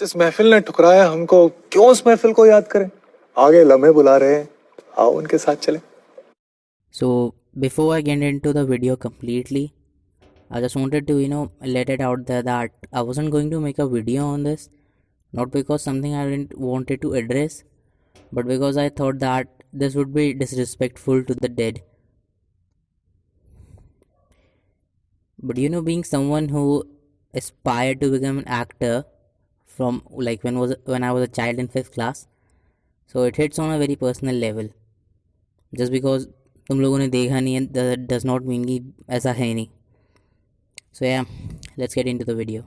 जिस महफिल ने ठुकराया हमको, क्यों उस महफिल को याद करें? आगे लम्हे बुला रहे हैं, आओ उनके साथ चलें। So before I get into the video completely, I just wanted to let it out there that I wasn't going to make a video on this, not because something I didn't wanted to address, but because I thought that this would be disrespectful to the dead. But being someone who aspired to become an actor from like when I was a child in 5th class, so it hits on a very personal level. Just because तुम लोगों ने देखा नहीं है that does not mean कि ऐसा है नहीं. So yeah, let's get into the video.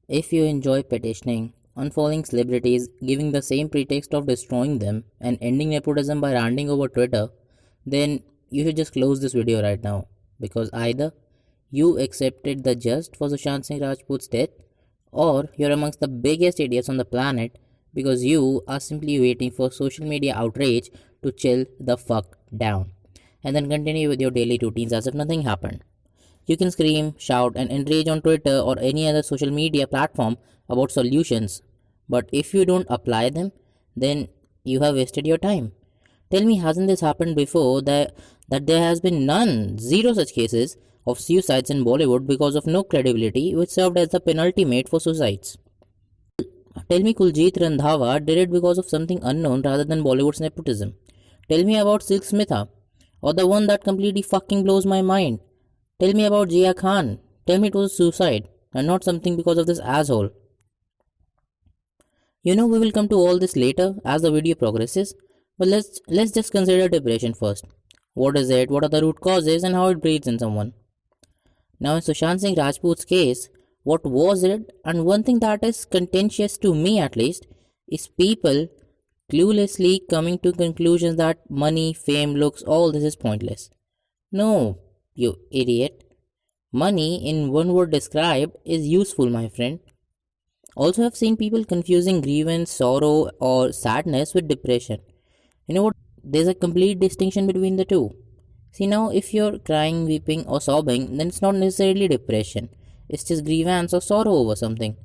If you enjoy petitioning, unfollowing celebrities, giving the same pretext of destroying them, and ending nepotism by ranting over Twitter, then you should just close this video right now. Because either you accepted the just for Sushant Singh Rajput's death, or you're amongst the biggest idiots on the planet because you are simply waiting for social media outrage to chill the fuck down and then continue with your daily routines as if nothing happened. You can scream, shout, and enrage on Twitter or any other social media platform about solutions, but if you don't apply them, then you have wasted your time. Tell me, hasn't this happened before that there has been zero such cases of suicides in Bollywood because of no credibility, which served as the penultimate for suicides? Tell me Kuljit Randhawa did it because of something unknown rather than Bollywood's nepotism. Tell me about Silk Smitha, or the one that completely fucking blows my mind. Tell me about Jia Khan. Tell me it was suicide and not something because of this asshole. We will come to all this later as the video progresses, but let's just consider depression first. What is it? What are the root causes and how it breeds in someone? Now in Sushant Singh Rajput's case, what was it? And one thing that is contentious to me at least is people cluelessly coming to conclusions that money, fame, looks, all this is pointless. No, you idiot. Money, in one word described, is useful, my friend. Also, I've seen people confusing grievance, sorrow, or sadness with depression. You know what? There's a complete distinction between the two. See, now, if you're crying, weeping, or sobbing, then it's not necessarily depression. It's just grievance or sorrow over something.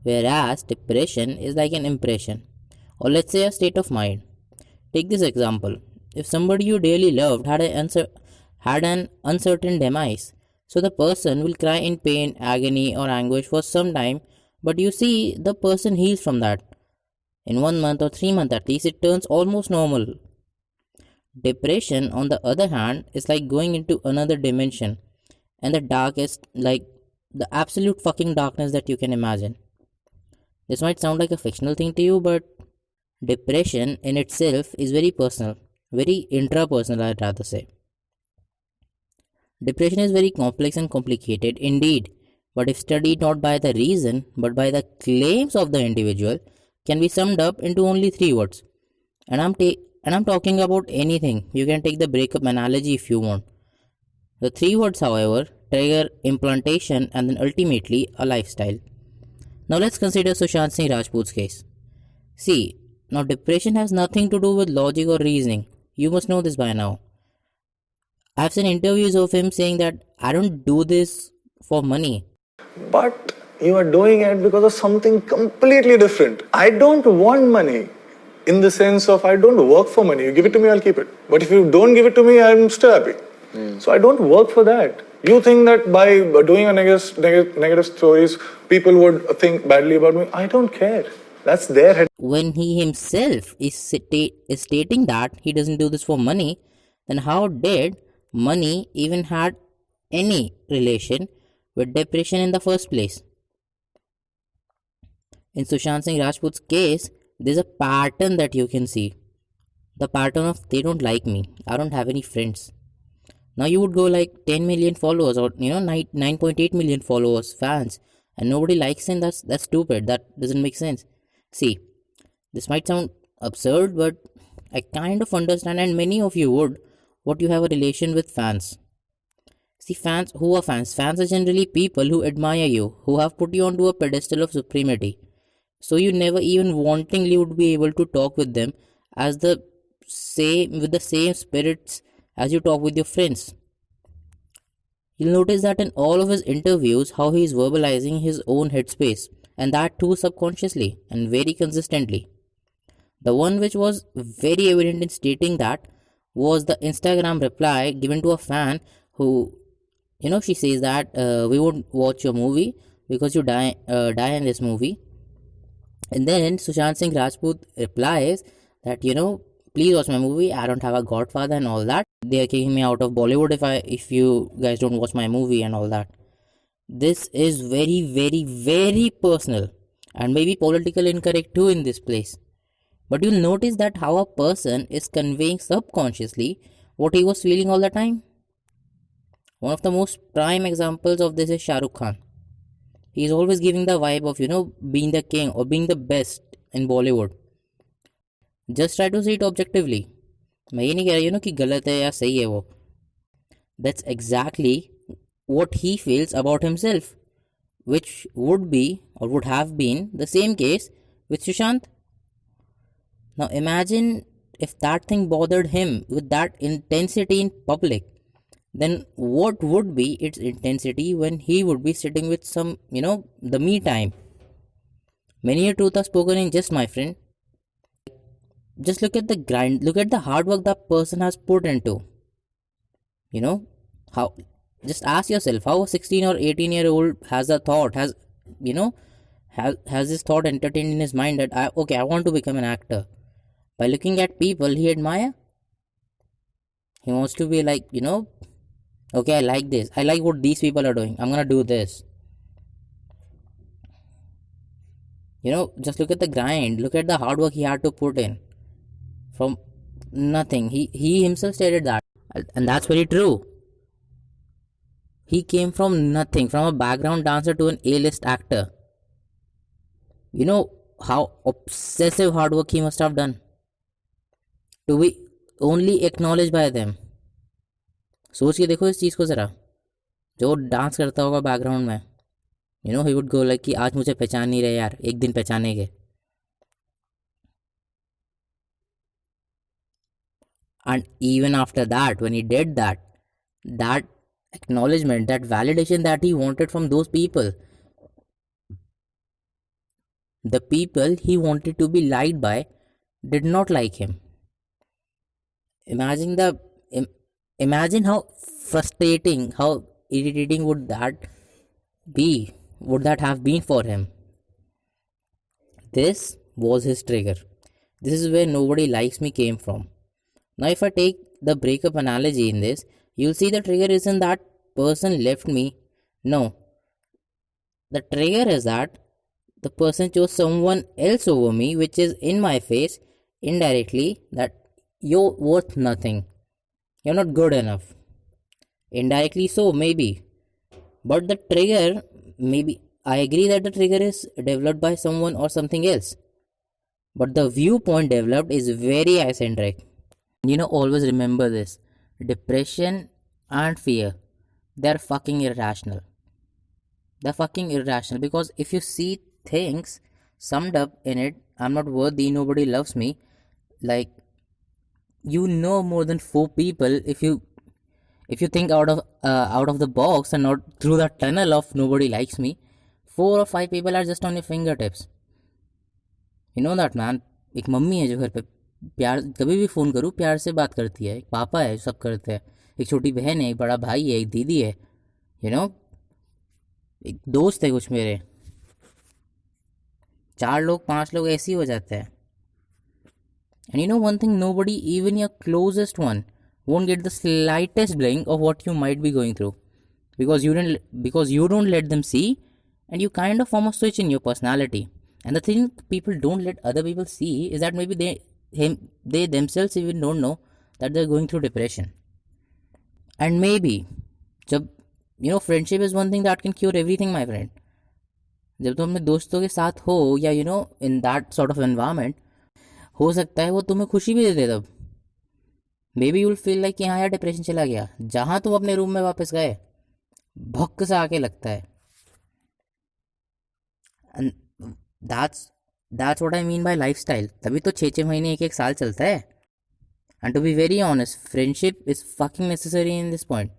Whereas depression is like an impression, or let's say a state of mind. Take this example. If somebody you dearly loved had an uncertain demise, so the person will cry in pain, agony, or anguish for some time, but you see the person heals from that. In 1 month or 3 months at least, it turns almost normal. Depression, on the other hand, is like going into another dimension, and the darkest, like the absolute fucking darkness that you can imagine. This might sound like a fictional thing to you, but depression in itself is very personal, very intrapersonal, I'd rather say. Depression is very complex and complicated indeed, but if studied not by the reason but by the claims of the individual, can be summed up into only 3 words. And I'm talking about anything. You can take the breakup analogy if you want. The 3 words, however, trigger implantation and then ultimately a lifestyle. Now let's consider Sushant Singh Rajput's case. See, now depression has nothing to do with logic or reasoning. You must know this by now. I've seen interviews of him saying that I don't do this for money. But you are doing it because of something completely different. I don't want money in the sense of I don't work for money. You give it to me, I'll keep it. But if you don't give it to me, I'm still happy. So I don't work for that. You think that by doing a negative stories, people would think badly about me. I don't care. That's their head. When he himself is stating that he doesn't do this for money, then how did money even had any relation with depression in the first place? In Sushant Singh Rajput's case, there's a pattern that you can see. The pattern of they don't like me, I don't have any friends. Now you would go like 10 million followers or 9.8 million followers, fans, and nobody likes him. That's stupid. That doesn't make sense. See, this might sound absurd, but I kind of understand, and many of you would, what you have a relation with fans. See, fans, who are fans? Fans are generally people who admire you, who have put you onto a pedestal of supremacy. So you never even wantingly would be able to talk with them with the same spirits as you talk with your friends. You'll notice that in all of his interviews, how he is verbalizing his own headspace, and that too subconsciously and very consistently. The one which was very evident in stating that was the Instagram reply given to a fan who, she says that we won't watch your movie because you die in this movie. And then Sushant Singh Rajput replies that, please watch my movie. I don't have a godfather and all that. They are kicking me out of Bollywood if you guys don't watch my movie and all that. This is very, very, very personal and maybe politically incorrect too in this place. But you'll notice that how a person is conveying subconsciously what he was feeling all the time. One of the most prime examples of this is Shah Rukh Khan. He is always giving the vibe of, being the king or being the best in Bollywood. Just try to see it objectively. मैं ये नहीं कह रही कि गलत है या सही है वो. That's exactly what he feels about himself, which would be or would have been the same case with Sushant. Now imagine if that thing bothered him with that intensity in public, then what would be its intensity when he would be sitting with some, the me time? Many a truth are spoken in jest, my friend. Just look at the grind, look at the hard work that person has put into. How, just ask yourself how a 16 or 18-year-old has a thought, has this thought entertained in his mind that, I want to become an actor. By looking at people he admire, he wants to be like, I like this. I like what these people are doing. I'm gonna do this. Just look at the grind. Look at the hard work he had to put in. From nothing. He himself stated that. And that's very true. He came from nothing. From a background dancer to an A-list actor. How obsessive hard work he must have done. To be only acknowledged by them. सोच के देखो इस चीज़ को ज़रा. जो dance करता होगा background में, ही वुड गो लाइक कि आज मुझे पहचान नहीं रहे यार, एक दिन पहचानेंगे. And even after that, when he did that acknowledgement, that validation that he wanted from those people, the people he wanted to be liked by did not like him. Imagine how frustrating, how irritating would that have been for him. This was his trigger. This is where nobody likes me came from. Now if I take the breakup analogy in this, you'll see the trigger isn't that person left me. No. The trigger is that the person chose someone else over me, which is in my face, indirectly, that you're worth nothing. You're not good enough. Indirectly so, maybe. But the trigger, maybe, I agree that the trigger is developed by someone or something else. But the viewpoint developed is very eccentric. Always remember this. Depression and fear, they're fucking irrational. They're fucking irrational because if you see things summed up in it, I'm not worthy, nobody loves me, like, more than 4 people if you think out of the box and not through the tunnel of nobody likes me. 4 or 5 people are just on your fingertips. That man. एक mummy है जो घर पे प्यार, कभी भी phone करूँ प्यार से बात करती है. एक पापा है, सब करते हैं. एक छोटी बहन है, एक बड़ा भाई है, एक दीदी है. एक दोस्त है कुछ मेरे. 4 लोग 5 लोग ऐसे ही हो जाते हैं. And one thing, nobody, even your closest one, won't get the slightest blink of what you might be going through, because you don't let them see, and you kind of form a switch in your personality. And the thing people don't let other people see is that maybe they themselves even don't know that they're going through depression. And maybe, friendship is one thing that can cure everything, my friend. जब तुम अपने दोस्तों के साथ हो या in that sort of environment, हो सकता है वो तुम्हें खुशी भी दे दे. तब may be you'll feel like कि हाँ यार डिप्रेशन चला गया. जहाँ तुम अपने रूम में वापस गए, भक्क सा आके लगता है. And that's what I mean by lifestyle. तभी तो 6 महीने 1 साल चलता है. And to be very honest, friendship is fucking necessary in this point.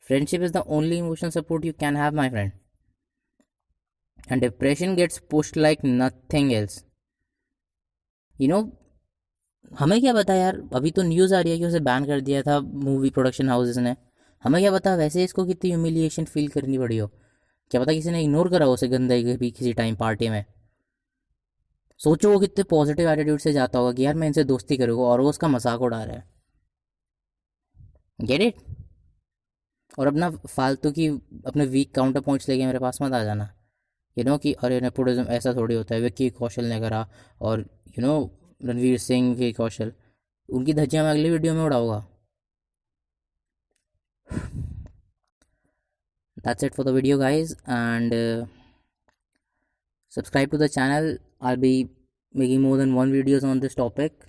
Friendship is the only emotional support you can have, my friend. and depression gets pushed like nothing else. हमें क्या पता यार, अभी तो न्यूज़ आ रही है कि उसे बैन कर दिया था मूवी प्रोडक्शन हाउसेस ने. हमें क्या पता वैसे इसको कितनी ह्यूमिलिएशन फील करनी पड़ी हो. क्या पता किसी ने इग्नोर करा हो उसे गंदे भी किसी टाइम पार्टी में. सोचो वो कितने पॉजिटिव एटीट्यूड से जाता होगा कि यार मैं इनसे दोस्ती करूँगा, और वो उसका मजाक उड़ा रहा है. Get it. और अपना फालतू की अपने वीक काउंटर पॉइंट्स लेके मेरे पास मत आ जाना. कि अरे नेपोटिज्म ऐसा थोड़ी होता है, विक्की कौशल ने करा, और रणवीर सिंह के कौशल, उनकी धज्जियाँ मैं अगली वीडियो में उड़ाऊंगा. That's it for the video, guys, and subscribe to the channel. I'll be making more than one videos on this topic.